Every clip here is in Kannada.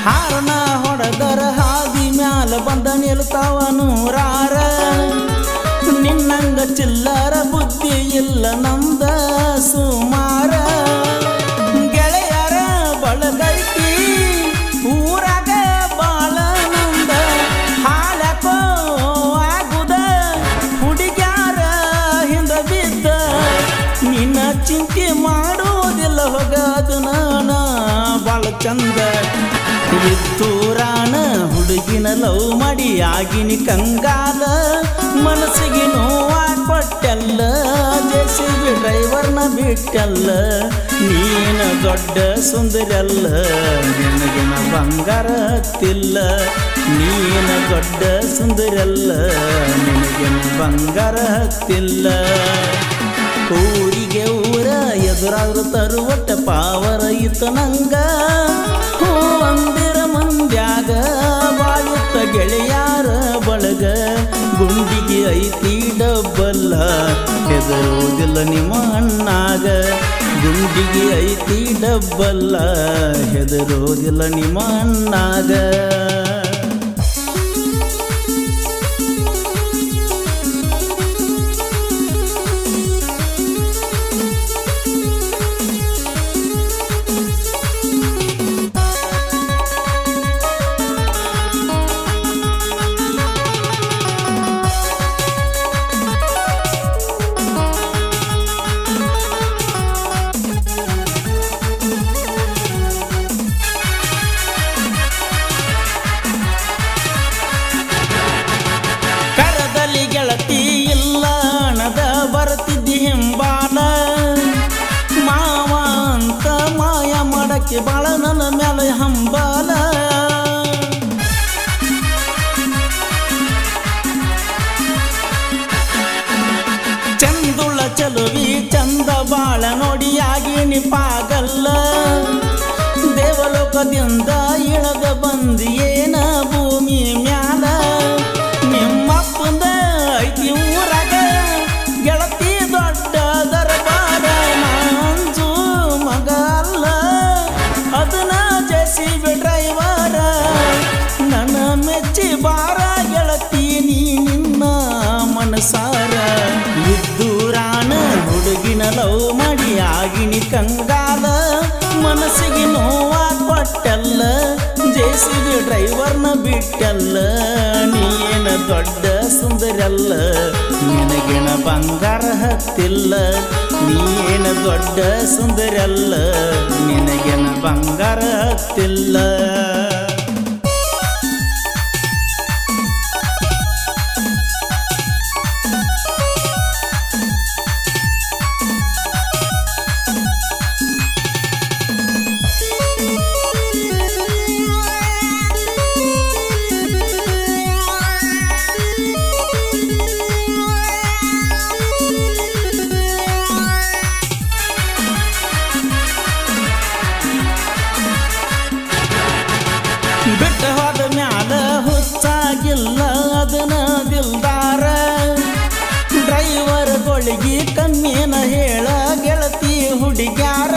ಹಾರನ ಹೊಡೆದರ ಹಾದಿ ಮ್ಯಾಲ ಬಂದ ನಿಲ್ತಾವ ನೂರಾರ ನಿನ್ನಂಗ ಚಿಲ್ಲರ ಬುದ್ಧಿ ಇಲ್ಲ ನಮ್ದ ಸುಮಾರ ಗೆಳೆಯರ ಬಳಗೈತಿ ಊರಾಗ ಬಾಳ ನಮ್ದ ಹಾಳಕೋ ಆಗುದ ಹುಡುಗ್ಯಾರ ಹಿಂದ ಬಿದ್ದ ನಿನ್ನ ಚಿಂತೆ ಮಾಡೋದಿಲ್ಲ ಹೋಗದು ನಾನ ಬಾಳ ಚಂದ ಇತ್ತೂರಾನ ಹುಡುಗಿನ ಲವ್ ಮಾಡಿ ಆಗಿನಿ ಕಂಗಾಲ ಮನಸ್ಸಿಗೆ ನೋವ ಕೊಟ್ಟಲ್ಲ ಜೆಸಿಬಿ ಡ್ರೈವರ್ನ ಬಿಟ್ಟಲ್ಲ ನೀನ ದೊಡ್ಡ ಸುಂದರಲ್ಲ ನಿನಗಿನ ಬಂಗಾರ ಹತ್ತಿಲ್ಲ ನೀನ ದೊಡ್ಡ ಸುಂದರಲ್ಲ ನಿನಗಿನ ಬಂಗಾರ ಹತ್ತಿಲ್ಲ ಊರಿಗೆ ಊರ ಎದುರಾದ್ರು ತರುವಟ್ಟ ಪಾವರ ಇತ್ತ ನಂಗ ಹೂ ಅಂದಿರ ಮಂದ್ಯಾಗ ಬಾಳುತ್ತ ಗೆಳೆಯಾರ ಬಳಗ ಗುಂಡಿಗೆ ಐತಿ ಡಬ್ಬಲ್ಲ ಹೆದರೋದಿಲ್ಲ ನಿಮ್ಮ ಅಣ್ಣಾಗ ಗುಂಡಿಗೆ ಐತಿ ಡಬ್ಬಲ್ಲ ಹೆದರೋದಿಲ್ಲ ನಿಮ್ಮ ಅಣ್ಣಾಗ ಗೆಳತಿ ಇಲ್ಲ ಅಣದ ಬರ್ತಿದ್ದಿ ಹಿಂಬಾಲ ಮಾವ ಅಂತ ಮಾಯ ಮಾಡಕ್ಕೆ ಬಾಳ ನನ್ನ ಮ್ಯಾಲ ಹಂಬಾಲ ಚಂದುಳ್ಳ ಚಲುವಿ ಚಂದ ಬಾಳ ನೋಡಿಯಾಗಿ ನಿಪಾಗಲ್ಲ ದೇವಲೋಕದಿಂದ ಇಳದ ಬಂದಿಯೇನ ಭೂಮಿ ಮ್ಯಾಲ ನಿಮ್ಮಪ್ಪಂದ ಐತಿ ಊರಾಗ ಗೆಳತಿ ದೊಡ್ಡ ದರ್ಬಾರ ನಾಂಜು ಮಗ ಅಲ್ಲ ಅದನ್ನ ಜೆಸಿಬಿ ಡ್ರೈವರ ನನ್ನ ಮೆಚ್ಚಿ ಬಾರ ಗೆಳತಿ ನೀ ನಿನ್ನ ಮನಸಾರ ಇದ್ದೂರಾನ ಹುಡುಗಿನ ಲವ್ ಮಾಡಿ ಆಗಿನಿ ಕಂಗಾಲ ಮನಸ್ಸಿಗೆ ನೋವ ಕೊಟ್ಟಲ್ಲ ಜೆಸಿಬಿ ಡ್ರೈವರ್ನ ಬಿಟ್ಟಲ್ಲ ನೀನ ದೊಡ್ಡ ಸುಂದರಲ್ಲ ನಿನಗಿನ ಬಂಗಾರ ಹತ್ತಿಲ್ಲ ನೀನ ದೊಡ್ಡ ಸುಂದರಲ್ಲ ನಿನಗಿನ ಬಂಗಾರ ಹತ್ತಿಲ್ಲ ಬಿಟ್ಟ ಹೋದ ಮ್ಯಾಲ ಹುಚ್ಚಾಗಿಲ್ಲ ಅದನ್ನ ದಿಲ್ದಾರ ಡ್ರೈವರ್ ಗೋಳಿಗೆ ಕಮ್ಮಿನ ಹೇಳ ಗೆಳತಿ ಹುಡುಗ್ಯಾರ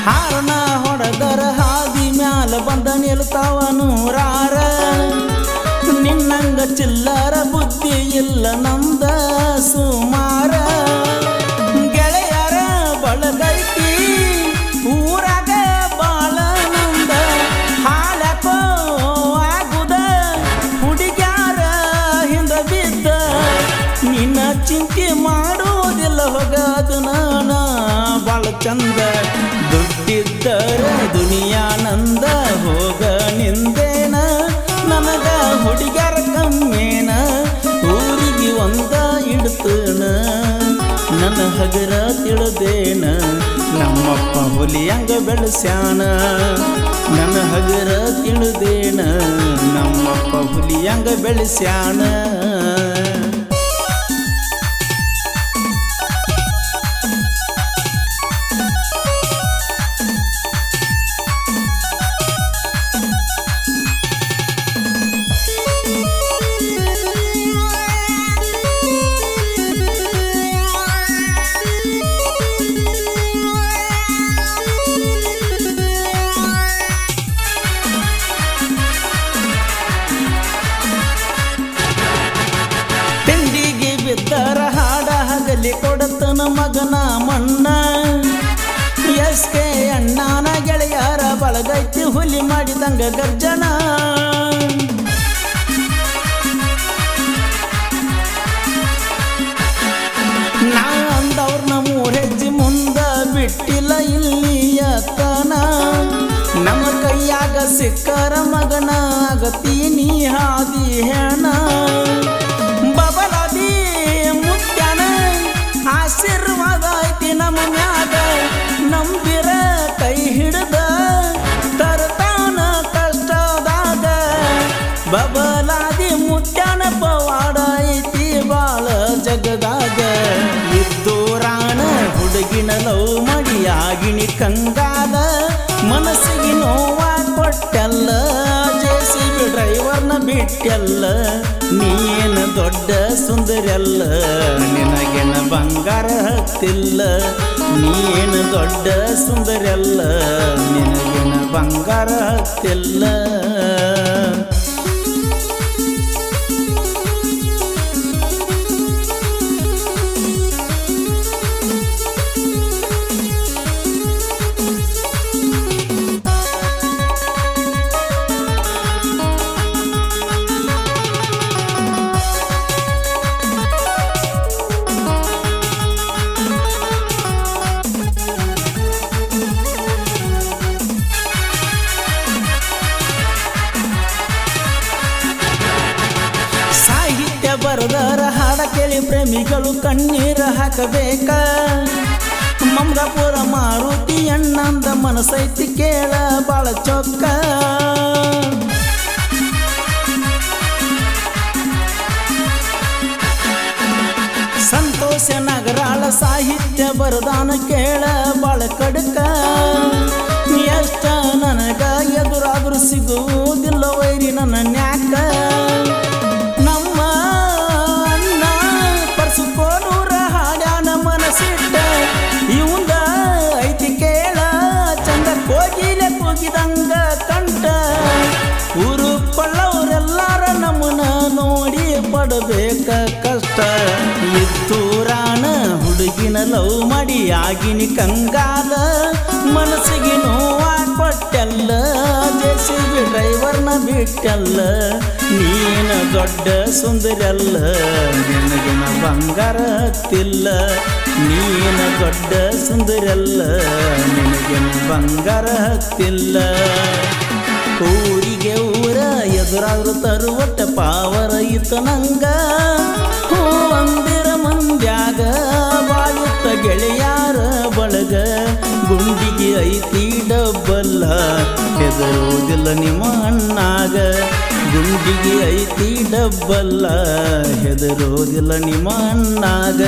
ಹಾರನ ಹೊಡೆದರ ಹಾದಿ ಮ್ಯಾಲ ಬಂದ ನಿಲ್ತಾವ ನೂರಾರ ನಿನ್ನಂಗ ಚಿಲ್ಲರ ಬುದ್ಧಿ ಇಲ್ಲ ನಮ್ದ ಸುಮಾರ ಗೆಳೆಯರ ಬಳಗೈತಿ ಊರಾಗ ಬಾಳ ನಮ್ದ ಹಾಳಕೋ ಆಗುದ ಹುಡುಗ್ಯಾರ ಹಿಂದ ಬಿದ್ದ ನಿನ್ನ ಚಿಂತೆ ಮಾಡೋದಿಲ್ಲ ಹೋಗದು ನಾನ ಬಾಳ ಚಂದ ದುಡ್ಡಿದ್ದರ ದುನಿಯಾನಂದ ಹೋಗ ನಿಂದೇನ ನನಗ ಹುಡುಗ್ಯಾರ ಕಮ್ಮೇನ ಊರಿಗೆ ಒಂದ ಇಡ್ತನ ನನ್ನ ಹಗರ ತಿಳಿದೇನ ನಮ್ಮಪ್ಪ ಹುಲಿಯಂಗ ಬೆಳೆಸ್ಯಾನ ನನ್ನ ಹಗರ ತಿಳಿದೇನ ನಮ್ಮಪ್ಪ ಹುಲಿಯಂಗ ಬೆಳೆಸ್ಯಾನ ನಾ ಮಣ್ಣ ಎಸ್ಕೆ ಅಣ್ಣನ ಗೆಳೆಯರ ಬಳಗೈತಿ ಹುಲಿ ಮಾಡಿದಂಗ ಗರ್ಜನ ನಾ ಅಂದವ್ರನ್ನ ಮೂರೆಜ್ಜಿ ಮುಂದ ಬಿಟ್ಟಿಲ್ಲ ಇಲ್ಲಿಯತನ ನಮ್ಮ ಕೈಯಾಗ ಸಿಕ್ಕರ ಮಗನ ಆಗತೀನಿ ಹಾದಿ ಹೆಣ ಬಬಲಾದಿ ಮುತ್ಯಾನ ಆಶೀರ್ವಾದ ಐತಿ ನಮ್ಮ ಮ್ಯಾಗ ನಂಬಿರ ಕೈ ಹಿಡ್ದ ತರ್ತಾನ ಕಷ್ಟದಾಗ ಬಬಲಾದಿ ಮುತ್ಯಾನ ಪವಾಡ ಐತಿ ಬಾಳ ಜಗದಾಗ ಇದ್ದೋರಾಣ ಹುಡುಗಿನ ಲವ್ ಮಡಿಯಾಗಿಣಿ ಕಂಗಾಲ ಮನಸ್ಸಿಗೆ ನೋವ ಕೊಟ್ಟಲ್ಲ JCB ಡ್ರೈವರ್ನ ಬಿಟ್ಟಲ್ಲ ನೀನು ದೊಡ್ಡ ಸುಂದರಲ್ಲ ನಿನಗೆನ ಬಂಗಾರ ಹತ್ತಿಲ್ಲ ನೀನು ದೊಡ್ಡ ಸುಂದರಲ್ಲ ನಿನಗೆನ ಬಂಗಾರ ಹತ್ತಿಲ್ಲ ಬರದರ ಹಾಡ ಕೇಳಿ ಪ್ರೇಮಿಗಳು ಕಣ್ಣೀರ ಹಾಕಬೇಕ ಮಮ್ರಾಪುರ ಮಾರುತಿ ಅಣ್ಣಂದ ಮನಸೈತಿ ಕೇಳ ಬಾಳ ಚೊಕ್ಕ ಸಂತೋಷ ನಗರಾಳ ಸಾಹಿತ್ಯ ಬರದಾನ ಕೇಳ ಬಾಳ ಕಡಕ ಎಷ್ಟ ನನಗ ಎದುರಾದ್ರೂ ಸಿಗುವುದಿಲ್ಲ ವೈರಿ ನನ್ನ ನ್ಯಾಕ ನಮ್ಮ ಅಣ್ಣ ಪರ್ಸುಕೋನೂರ ಹಾಡ್ಯಾನ ಮನಸ್ಸಿಟ್ಟ ಇವಂದ ಐತಿ ಕೇಳ ಚಂದ ಕೋಗಿಲೆ ಕೂಗಿದಂಗ ಕಂಠ ಊರು ಕೊಳ್ಳವರೆಲ್ಲಾರ ನಮ್ಮನ ನೋಡಿ ಪಡಬೇಕ ಕಷ್ಟ ಇತ್ತೂರಾಣ ಹುಡುಗಿನ ಲವ್ ಮಾಡಿ ಆಗಿನಿ ಕಂಗಾಲ ಮನಸ್ಸಿಗೆ ನೋವ ಕೊಟ್ಟಲ್ಲ JCB ಡ್ರೈವರ್ನ ಬಿಟ್ಟಲ್ಲ ನೀನು ದೊಡ್ಡ ಸುಂದರಲ್ಲ ನಿನಗಿನ ಬಂಗಾರ ಹತ್ತಿಲ್ಲ ನೀನು ದೊಡ್ಡ ಸುಂದರಲ್ಲ ನಿನಗಿನ ಬಂಗಾರ ಹತ್ತಿಲ್ಲ ಊರಿಗೆ ಊರ ಎದುರಾದ್ರು ತರುವಟ್ಟ ಪಾವರ ಇತ್ತು ನಂಗ ಹೂ ಅಂದಿರ ಮಂದ್ಯಾಗ ಬಾಳುತ್ತ ಗೆಳೆಯಾರ ಬಳಗ ಗುಂಡಿಗೆ ಐತಿ ಡಬ್ಬಲ್ಲ ಹೆದರುವುದಿಲ್ಲ ನಿಮ್ಮ ಅಣ್ಣಾಗ ಗುಂಡಿಗೆ ಐತಿ ಡಬ್ಬಲ್ಲ ಹೆದರುವುದಿಲ್ಲ ನಿಮ್ಮ ಅಣ್ಣಾಗ